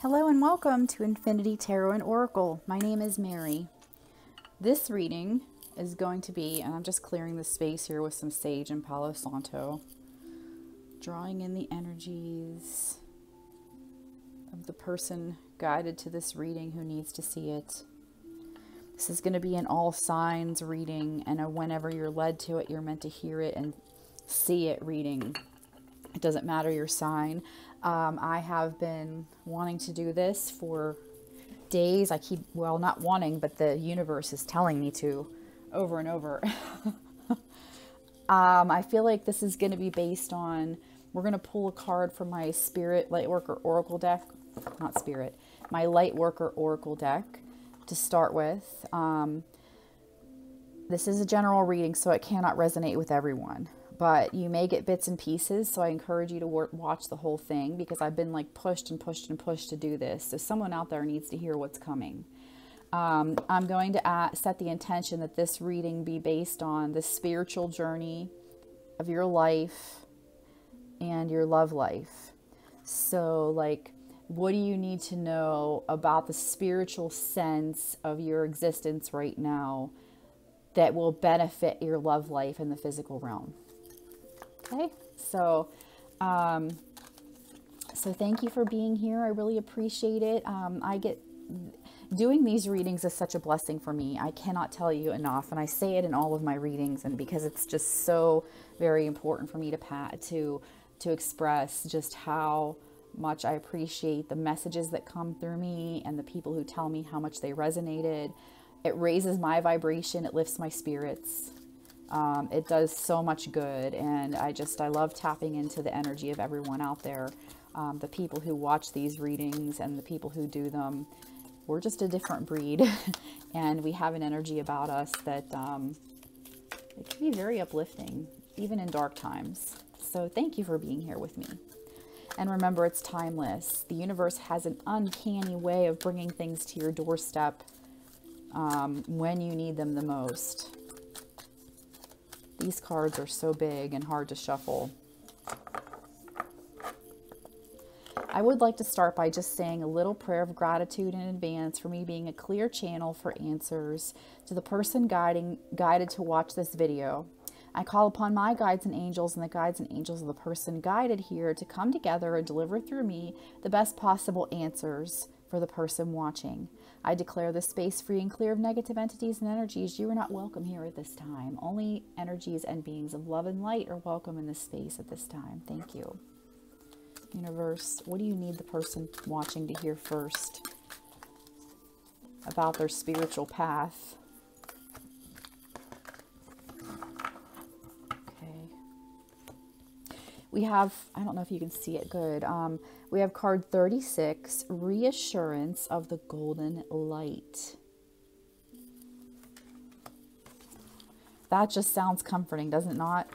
Hello and welcome to Infinity Tarot and Oracle. My name is Mary. This reading is going to be, and I'm just clearing the space here with some sage and Palo Santo, drawing in the energies of the person guided to this reading who needs to see it. This is going to be an all signs reading, and whenever you're led to it, you're meant to hear it and see it reading. It doesn't matter your sign. I have been wanting to do this for days. Well, not wanting, but the universe is telling me to over and over. I feel like this is going to be based on, we're going to pull a card from my Spirit Lightworker Oracle deck, not Spirit, my Lightworker Oracle deck to start with. This is a general reading, so it cannot resonate with everyone. But you may get bits and pieces, so I encourage you to watch the whole thing, because I've been like pushed and pushed and pushed to do this. So someone out there needs to hear what's coming. I'm going to set the intention that this reading be based on the spiritual journey of your life and your love life. So like, what do you need to know about the spiritual sense of your existence right now that will benefit your love life in the physical realm? Okay, so thank you for being here. I really appreciate it. Doing these readings is such a blessing for me. I cannot tell you enough, and I say it in all of my readings, and because it's just so very important for me to express just how much I appreciate the messages that come through me and the people who tell me how much they resonated. It raises my vibration. It lifts my spirits. It does so much good, and I love tapping into the energy of everyone out there. The people who watch these readings and the people who do them, we're just a different breed, and we have an energy about us that it can be very uplifting, even in dark times. So thank you for being here with me. And remember, it's timeless. The universe has an uncanny way of bringing things to your doorstep when you need them the most. These cards are so big and hard to shuffle. I would like to start by just saying a little prayer of gratitude in advance for me being a clear channel for answers to the person guided to watch this video. I call upon my guides and angels and the guides and angels of the person guided here to come together and deliver through me the best possible answers for the person watching. I declare this space free and clear of negative entities and energies. You are not welcome here at this time. Only energies and beings of love and light are welcome in this space at this time. Thank you. Universe, what do you need the person watching to hear first about their spiritual path? Okay. We have, I don't know if you can see it good. We have card 36, Reassurance of the Golden Light. That just sounds comforting, does it not?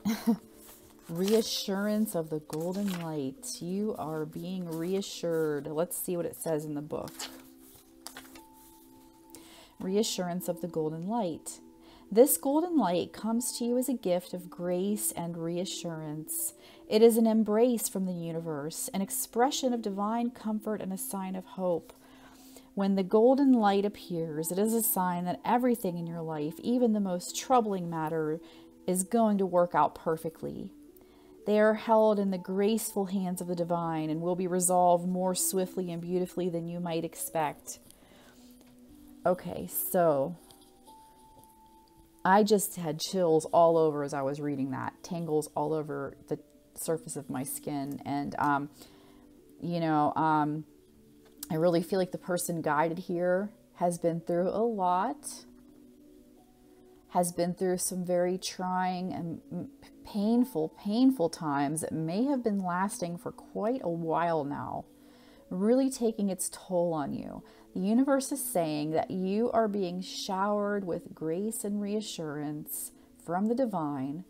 Reassurance of the Golden Light. You are being reassured. Let's see what it says in the book. Reassurance of the Golden Light. This golden light comes to you as a gift of grace and reassurance. It is an embrace from the universe, an expression of divine comfort and a sign of hope. When the golden light appears, it is a sign that everything in your life, even the most troubling matter, is going to work out perfectly. They are held in the graceful hands of the divine and will be resolved more swiftly and beautifully than you might expect. Okay, so I just had chills all over as I was reading that, tangles all over the surface of my skin. And, I really feel like the person guided here has been through a lot, has been through some very trying and painful times that may have been lasting for quite a while now, really taking its toll on you. The universe is saying that you are being showered with grace and reassurance from the divine.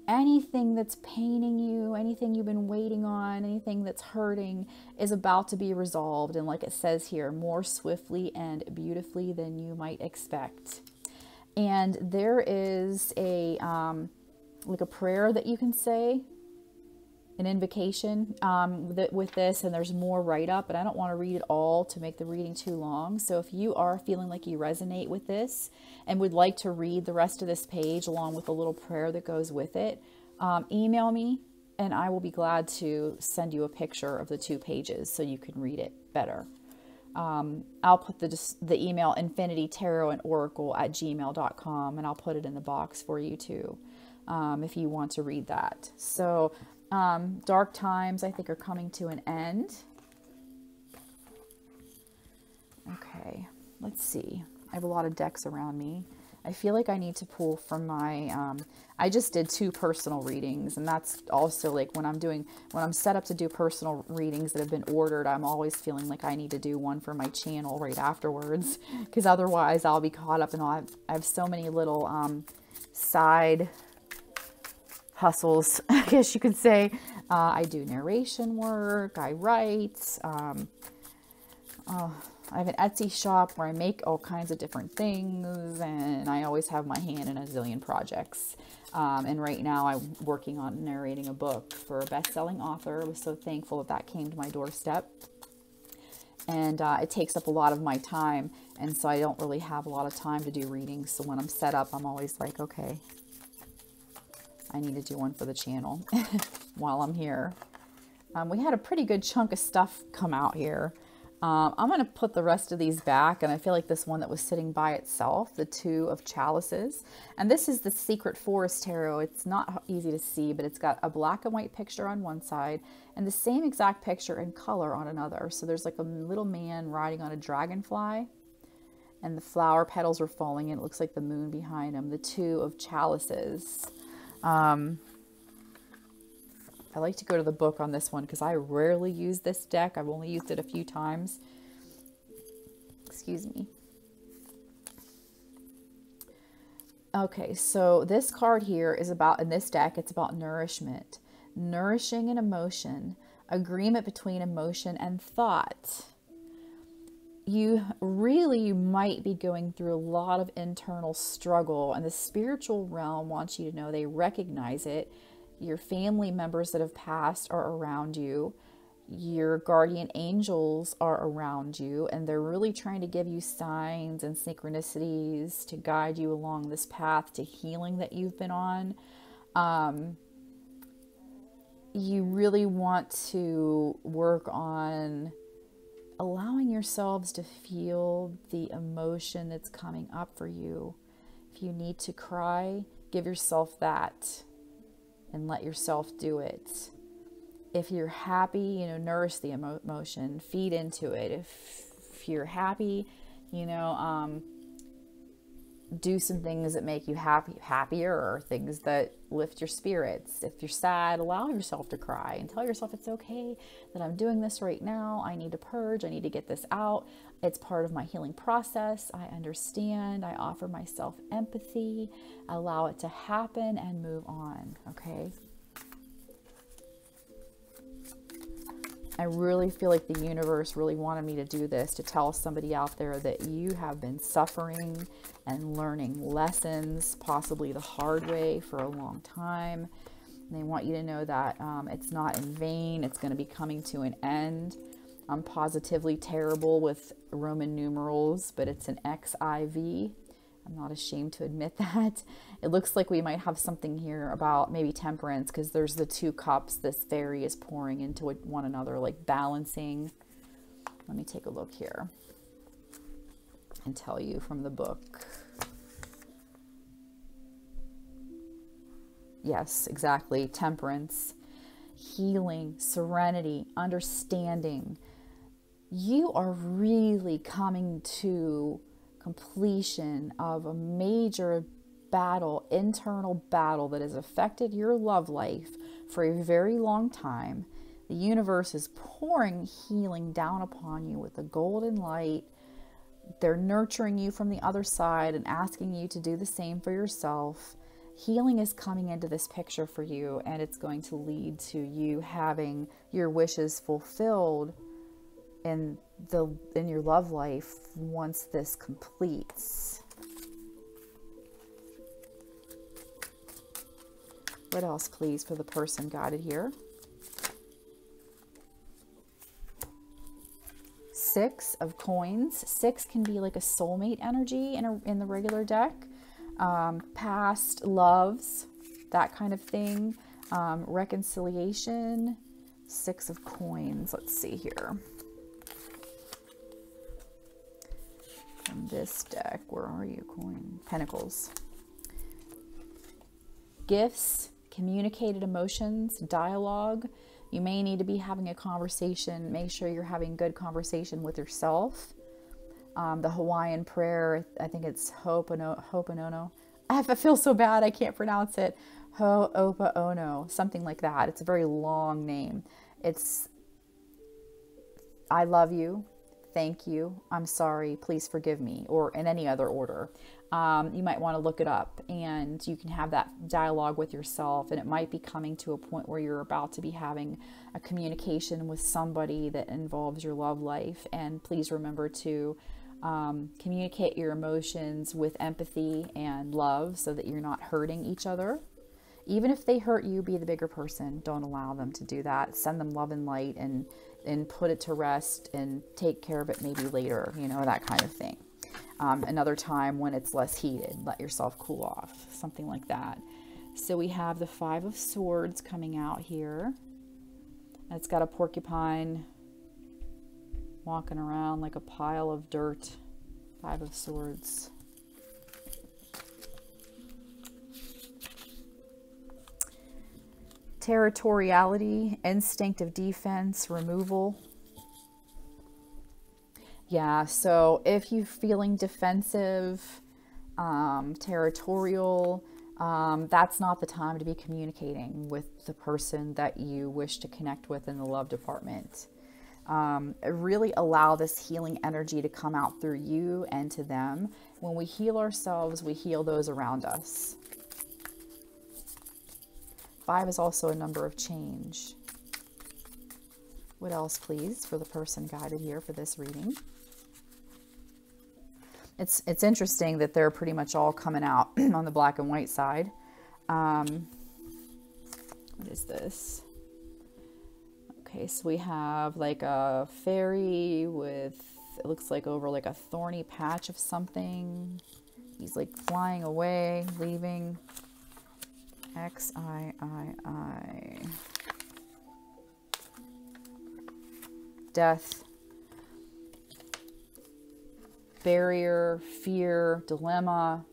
Anything that's paining you, anything you've been waiting on, anything that's hurting is about to be resolved. And like it says here, more swiftly and beautifully than you might expect. And there is a, like a prayer that you can say an invocation with this, and there's more write-up, but I don't want to read it all to make the reading too long. So if you are feeling like you resonate with this and would like to read the rest of this page along with a little prayer that goes with it, email me and I will be glad to send you a picture of the 2 pages so you can read it better. I'll put the email infinitytarotandoracle@gmail.com, and I'll put it in the box for you too, if you want to read that. So dark times, I think, are coming to an end. Okay, let's see. I have a lot of decks around me. I feel like I need to pull from my, I just did 2 personal readings, and that's also like when I'm set up to do personal readings that have been ordered, I'm always feeling like I need to do one for my channel right afterwards, because otherwise I'll be caught up in all, I have so many little side hustles, I guess you could say. I do narration work, I write, I have an Etsy shop where I make all kinds of different things, and I always have my hand in a zillion projects. And right now I'm working on narrating a book for a best-selling author. I was so thankful that came to my doorstep. And it takes up a lot of my time, and so I don't really have a lot of time to do readings. So when I'm set up, I'm always like, okay, I need to do one for the channel while I'm here. We had a pretty good chunk of stuff come out here. I'm going to put the rest of these back, and I feel like this one that was sitting by itself, the 2 of Chalices. And this is the Secret Forest Tarot. It's not easy to see, but it's got a black and white picture on one side and the same exact picture in color on another. So there's like a little man riding on a dragonfly, and the flower petals are falling in. It looks like the moon behind him. The 2 of Chalices. I like to go to the book on this one because I rarely use this deck. I've only used it a few times. Excuse me. Okay, so this card here is about, in this deck, it's about nourishment. Nourishing an emotion. Agreement between emotion and thought. You might be going through a lot of internal struggle, and the spiritual realm wants you to know they recognize it. Your family members that have passed are around you. Your guardian angels are around you, and they're really trying to give you signs and synchronicities to guide you along this path to healing that you've been on. You really want to work on allowing yourselves to feel the emotion that's coming up for you. If you need to cry, give yourself that and let yourself do it. If you're happy, nourish the emotion, feed into it. If you're happy, do some things that make you happier, or things that lift your spirits. If you're sad, allow yourself to cry and tell yourself it's okay that I'm doing this right now. I need to purge. I need to get this out. It's part of my healing process. I understand. I offer myself empathy. Allow it to happen and move on. Okay. I really feel like the universe really wanted me to do this, to tell somebody out there that you have been suffering and learning lessons, possibly the hard way, for a long time. And they want you to know that it's not in vain. It's going to be coming to an end. I'm positively terrible with Roman numerals, but it's an XIV. I'm not ashamed to admit that. It looks like we might have something here about maybe temperance, because there's the 2 cups this fairy is pouring into one another, like balancing. Let me take a look here and tell you from the book. Yes, exactly. Temperance, healing, serenity, understanding. You are really coming to completion of a major battle, internal battle that has affected your love life for a very long time. The universe is pouring healing down upon you with the golden light. They're nurturing you from the other side and asking you to do the same for yourself. Healing is coming into this picture for you, and it's going to lead to you having your wishes fulfilled in your love life once this completes. What else, please, for the person guided here? Six of Coins. Six can be like a soulmate energy in the regular deck. Past loves, that kind of thing. Reconciliation. Six of Coins. Let's see here. From this deck, where are you, Coin? Pentacles. Gifts, communicated emotions, dialogue. You may need to be having a conversation. Make sure you're having good conversation with yourself. The Hawaiian prayer, I think it's Ho'oponopono. I feel so bad, I can't pronounce it. Ho'oponopono, something like that. It's a very long name. It's, I love you. Thank you. I'm sorry. Please forgive me. Or in any other order. You might want to look it up, and you can have that dialogue with yourself, and it might be coming to a point where you're about to be having a communication with somebody that involves your love life. And please remember to communicate your emotions with empathy and love so that you're not hurting each other. Even if they hurt you, be the bigger person. Don't allow them to do that. Send them love and light, and put it to rest, and take care of it maybe later, you know, that kind of thing. Another time when it's less heated, let yourself cool off, something like that. So we have the Five of Swords coming out here. It's got a porcupine walking around like a pile of dirt. Five of Swords. Territoriality, instinct of defense, removal. Yeah, so if you're feeling defensive, territorial, that's not the time to be communicating with the person that you wish to connect with in the love department. Really allow this healing energy to come out through you and to them. When we heal ourselves, we heal those around us. Five is also a number of change. What else, please, for the person guided here for this reading? It's interesting that they're pretty much all coming out on the black and white side. What is this? Okay, so we have like a fairy with, it looks like over like a thorny patch of something. He's like flying away, leaving. XIII. Death. Barrier, fear, dilemma.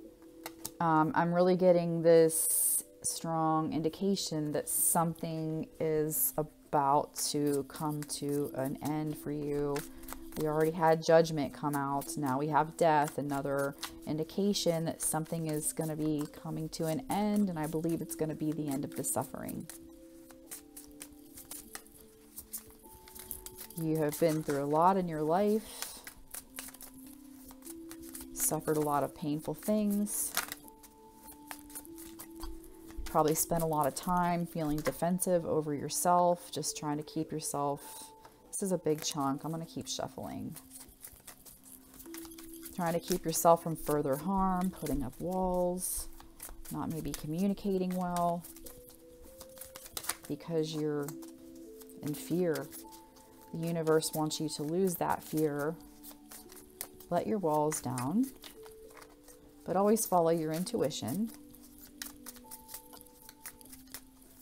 I'm really getting this strong indication that something is about to come to an end for you. We already had judgment come out. Now we have death, another indication that something is going to be coming to an end, and I believe it's going to be the end of the suffering. You have been through a lot in your life. Suffered a lot of painful things. Probably spent a lot of time feeling defensive over yourself, just trying to keep yourself. This is a big chunk. I'm going to keep shuffling. Trying to keep yourself from further harm, putting up walls, not maybe communicating well because you're in fear. The universe wants you to lose that fear. Let your walls down, but always follow your intuition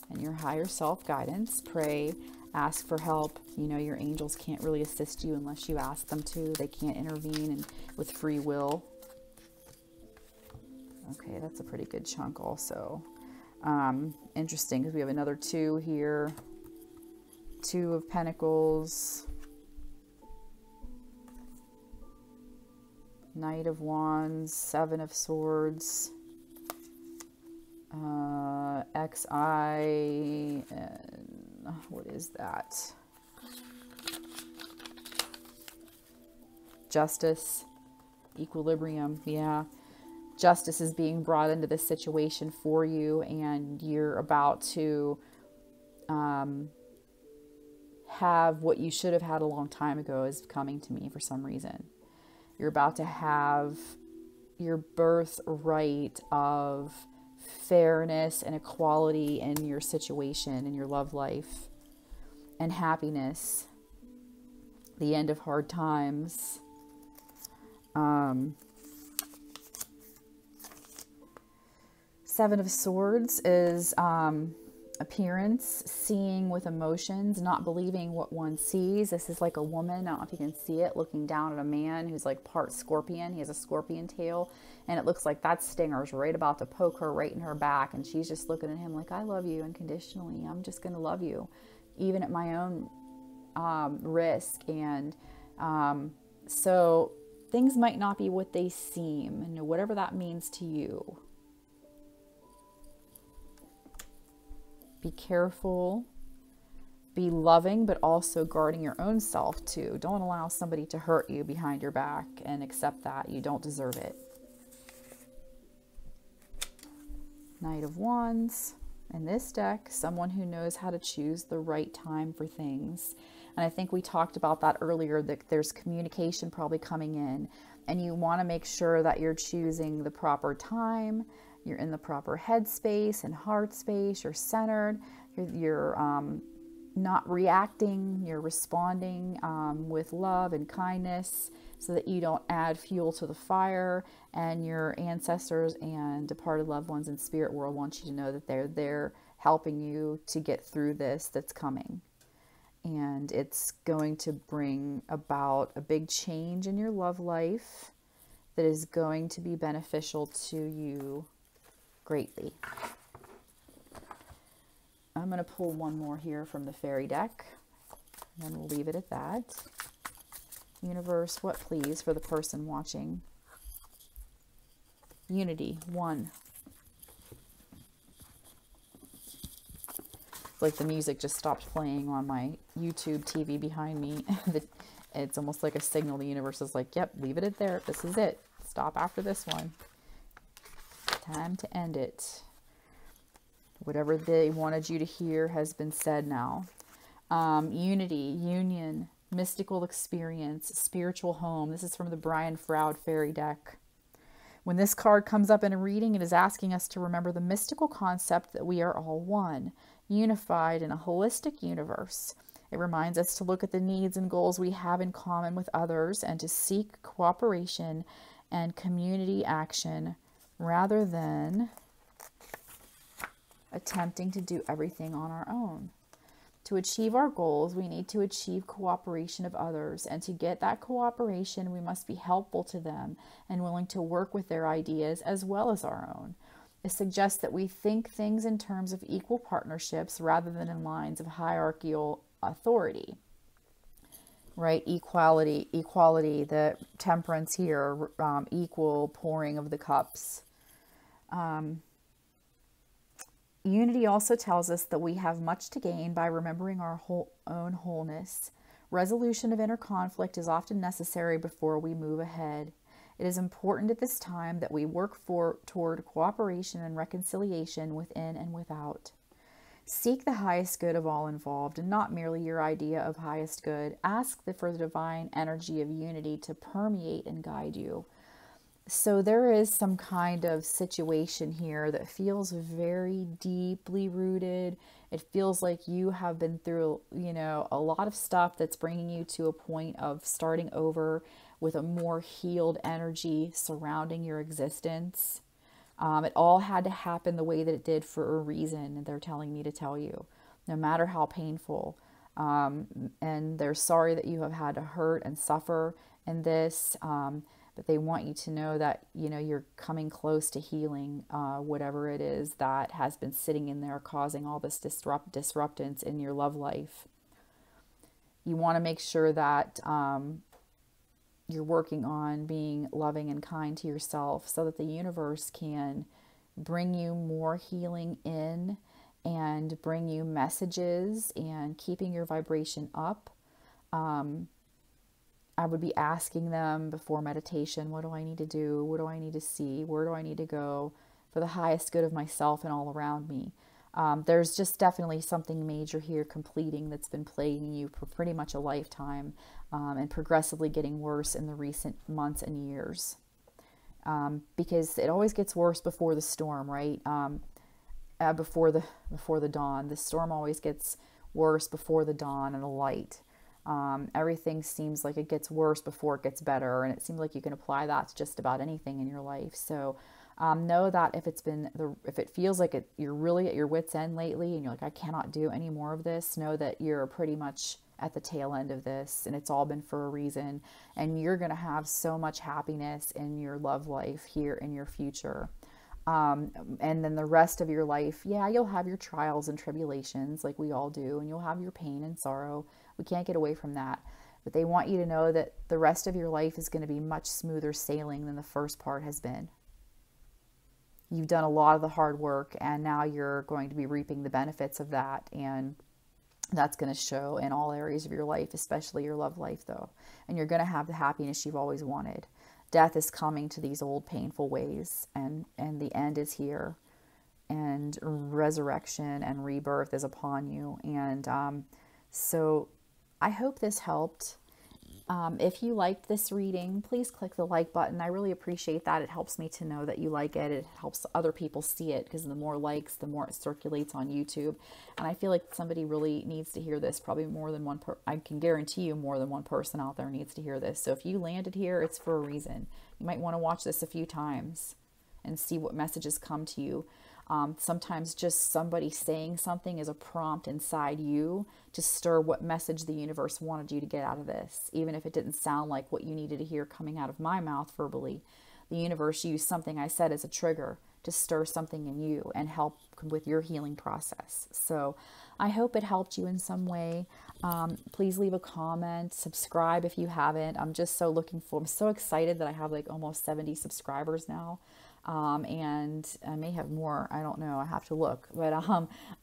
and your higher self guidance. Pray, ask for help. You know, your angels can't really assist you unless you ask them to. They can't intervene and with free will. Okay, that's a pretty good chunk also. Interesting, because we have another two here. Two of Pentacles. Knight of Wands, Seven of Swords, XI, and what is that? Justice, equilibrium, yeah. Justice is being brought into this situation for you, and you're about to have what you should have had a long time ago is coming to me for some reason. You're about to have your birthright of fairness and equality in your situation, in your love life, and happiness. the end of hard times. Seven of Swords is appearance, seeing with emotions, not believing what one sees. This is like a woman, I don't know if you can see it, looking down at a man who's like part scorpion. He has a scorpion tail, and it looks like that stinger is right about to poke her right in her back, and she's just looking at him like, I love you unconditionally. I'm just going to love you, even at my own risk. And so things might not be what they seem, and whatever that means to you. Be careful, be loving, but also guarding your own self too. Don't allow somebody to hurt you behind your back, and accept that you don't deserve it. Knight of Wands. In this deck, someone who knows how to choose the right time for things. And I think we talked about that earlier, that there's communication probably coming in, and you want to make sure that you're choosing the proper time. You're in the proper headspace and heart space. You're centered. You're not reacting. You're responding with love and kindness, so that you don't add fuel to the fire. And your ancestors and departed loved ones in spirit world want you to know that they're there helping you to get through this that's coming. And it's going to bring about a big change in your love life that is going to be beneficial to you greatly. I'm going to pull one more here from the Faery deck, and then we'll leave it at that. Universe, what please for the person watching? Unity, 1. It's like the music just stopped playing on my YouTube TV behind me. It's almost like a signal. The universe is like, yep, leave it at there. This is it. Stop after this one. Time to end it. Whatever they wanted you to hear has been said now. Unity, union, mystical experience, spiritual home. This is from the Brian Froud Fairy deck. When this card comes up in a reading, it is asking us to remember the mystical concept that we are all one, unified in a holistic universe. It reminds us to look at the needs and goals we have in common with others, and to seek cooperation and community action, rather than attempting to do everything on our own. To achieve our goals, we need to achieve cooperation of others, and to get that cooperation, we must be helpful to them and willing to work with their ideas as well as our own. It suggests that we think things in terms of equal partnerships rather than in lines of hierarchical authority. Right? Equality, the temperance here, equal pouring of the cups. Unity also tells us that we have much to gain by remembering our own wholeness. Resolution of inner conflict is often necessary before we move ahead. It is important at this time that we work toward cooperation and reconciliation within and without. Seek the highest good of all involved, and not merely your idea of highest good. Ask for the divine energy of unity to permeate and guide you. So there is some kind of situation here that feels very deeply rooted. It feels like you have been through, a lot of stuff that's bringing you to a point of starting over with a more healed energy surrounding your existence. It all had to happen the way that it did for a reason, and they're telling me to tell you, no matter how painful. And they're sorry that you have had to hurt and suffer in this, but they want you to know that, you're coming close to healing whatever it is that has been sitting in there causing all this disruptance in your love life. You want to make sure that you're working on being loving and kind to yourself, so that the universe can bring you more healing in and bring you messages and keeping your vibration up. I would be asking them before meditation, what do I need to do? What do I need to see? Where do I need to go for the highest good of myself and all around me? There's just definitely something major here completing that's been plaguing you for pretty much a lifetime, and progressively getting worse in the recent months and years. Because it always gets worse before the storm, right? Before the dawn. The storm always gets worse before the dawn and the light. Everything seems like it gets worse before it gets better, and it seems like you can apply that to just about anything in your life. So know that if it feels like you're really at your wit's end lately, and you're like, I cannot do any more of this, know that you're pretty much at the tail end of this, and it's all been for a reason, and you're going to have so much happiness in your love life here in your future. And then the rest of your life, yeah, you'll have your trials and tribulations like we all do, and you'll have your pain and sorrow. We can't get away from that. But they want you to know that the rest of your life is going to be much smoother sailing than the first part has been. You've done a lot of the hard work, and now you're going to be reaping the benefits of that. And that's going to show in all areas of your life, especially your love life, though. And you're going to have the happiness you've always wanted. Death is coming to these old painful ways, and the end is here, and resurrection and rebirth is upon you. And so I hope this helped. If you liked this reading, please click the like button. I really appreciate that. It helps me to know that you like it. It helps other people see it, because the more likes, the more it circulates on YouTube. And I feel like somebody really needs to hear this. Probably more than one I can guarantee you more than one person out there needs to hear this. So if you landed here, it's for a reason. You might want to watch this a few times and see what messages come to you. Sometimes just somebody saying something is a prompt inside you to stir what message the universe wanted you to get out of this. Even if it didn't sound like what you needed to hear coming out of my mouth verbally, the universe used something I said as a trigger to stir something in you and help with your healing process. So I hope it helped you in some way. Please leave a comment, subscribe if you haven't. I'm so excited that I have like almost 70 subscribers now. And I may have more. I don't know. I have to look. But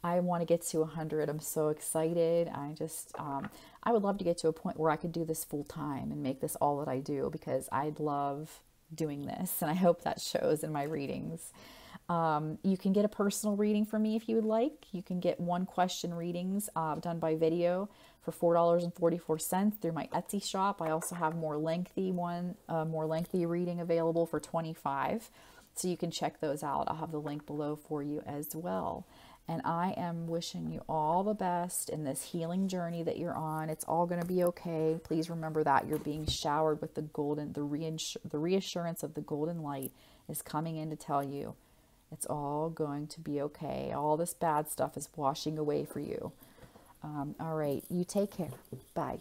I want to get to 100. I'm so excited. I would love to get to a point where I could do this full time and make this all that I do, because I love doing this. And I hope that shows in my readings. You can get a personal reading from me if you would like. You can get 1-question readings done by video for $4.44 through my Etsy shop. I also have more lengthy reading available for $25. So you can check those out. I'll have the link below for you as well. And I am wishing you all the best in this healing journey that you're on. It's all going to be okay. Please remember that you're being showered with the reassurance of the golden light is coming in to tell you it's all going to be okay. All this bad stuff is washing away for you. All right. You take care. Bye.